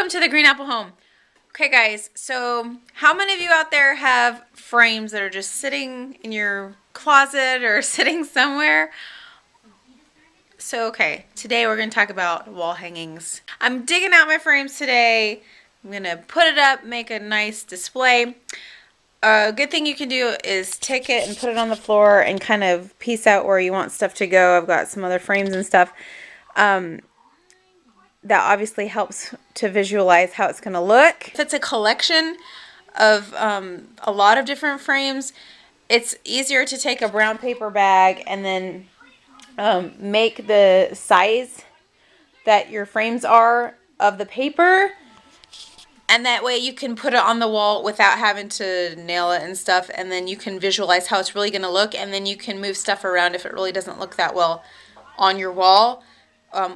Welcome to the Green Apple Home. Okay guys, so how many of you out there have frames that are just sitting in your closet or sitting somewhere? So okay, today we're going to talk about wall hangings. I'm digging out my frames today. I'm going to put it up, make a nice display. A good thing you can do is take it and put it on the floor and kind of piece out where you want stuff to go. I've got some other frames and stuff. That obviously helps to visualize how it's going to look. If it's a collection of a lot of different frames, it's easier to take a brown paper bag and then make the size that your frames are of the paper, and that way you can put it on the wall without having to nail it and stuff, and then you can visualize how it's really going to look, and then you can move stuff around if it really doesn't look that well on your wall.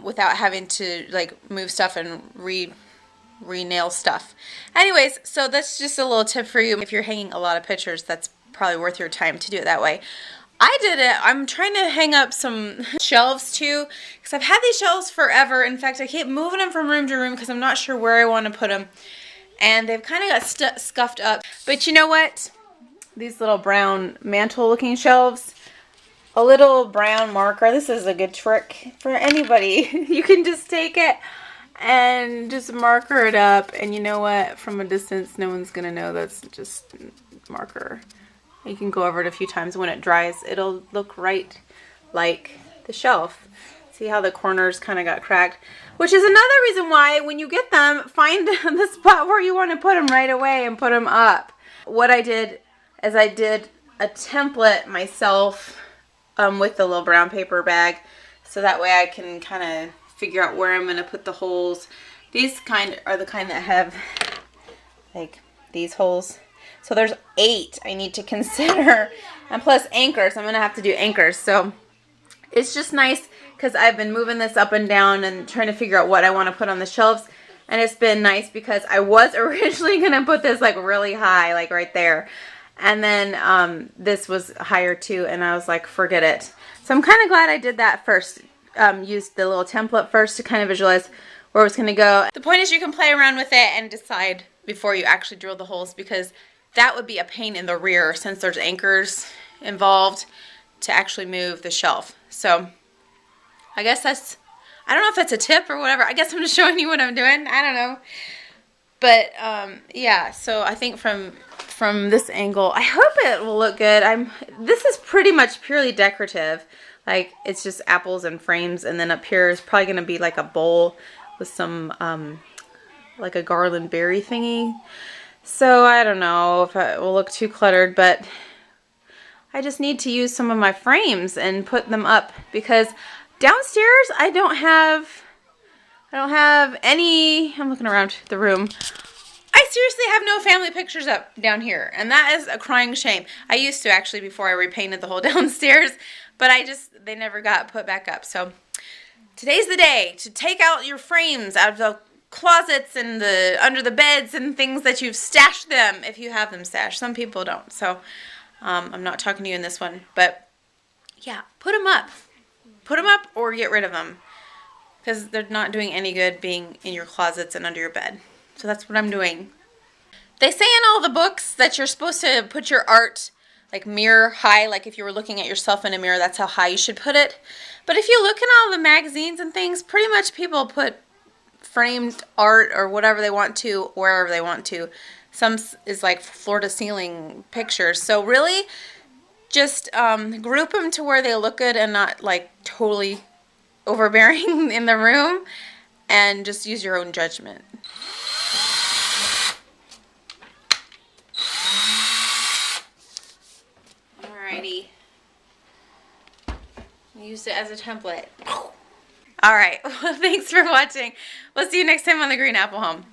Without having to like move stuff and re-nail stuff. Anyways, so that's just a little tip for you. If you're hanging a lot of pictures, that's probably worth your time to do it that way. I did it. I'm trying to hang up some shelves too, because I've had these shelves forever. In fact, I keep moving them from room to room because I'm not sure where I want to put them. And they've kind of got scuffed up. But you know what? These little brown mantle looking shelves, a little brown marker. This is a good trick for anybody. You can just take it and just marker it up, and you know what? From a distance, no one's gonna know that's just marker. You can go over it a few times. When it dries, it'll look right like the shelf. See how the corners kind of got cracked? Which is another reason why when you get them, find the spot where you want to put them right away and put them up. What I did is I did a template myself with the little brown paper bag, so that way I can kind of figure out where I'm going to put the holes. These are the kind that have like these holes. So there's 8 I need to consider, and plus anchors. I'm going to have to do anchors. So it's just nice because I've been moving this up and down and trying to figure out what I want to put on the shelves, and it's been nice because I was originally going to put this like really high, like right there. And then this was higher too, and I was like, forget it. So I'm kind of glad I did that first. Used the little template first to kind of visualize where it was going to go. The point is you can play around with it and decide before you actually drill the holes, because that would be a pain in the rear since there's anchors involved to actually move the shelf. So I guess that's, I don't know if that's a tip or whatever. I guess I'm just showing you what I'm doing. I don't know. But yeah, so I think from this angle, I hope it will look good. This is pretty much purely decorative. Like, it's just apples and frames, and then up here is probably going to be like a bowl with some like a garland berry thingy. So I don't know if it will look too cluttered, but I just need to use some of my frames and put them up, because downstairs I don't have any. I'm looking around the room. I seriously have no family pictures up down here, and that is a crying shame. I used to, actually, before I repainted the whole downstairs, but they never got put back up. So today's the day to take out your frames out of the closets and under the beds and things that you've stashed them, if you have them stashed. Some people don't, so I'm not talking to you in this one, but yeah, put them up. Put them up or get rid of them, because they're not doing any good being in your closets and under your bed. So that's what I'm doing. They say in all the books that you're supposed to put your art like mirror high, like if you were looking at yourself in a mirror, that's how high you should put it. But if you look in all the magazines and things, pretty much people put framed art or whatever they want to, wherever they want to. Some is like floor to ceiling pictures. So really just group them to where they look good and not like totally overbearing in the room, and just use your own judgment. Alrighty. Used it as a template. Alright, well, thanks for watching. We'll see you next time on the Green Apple Home.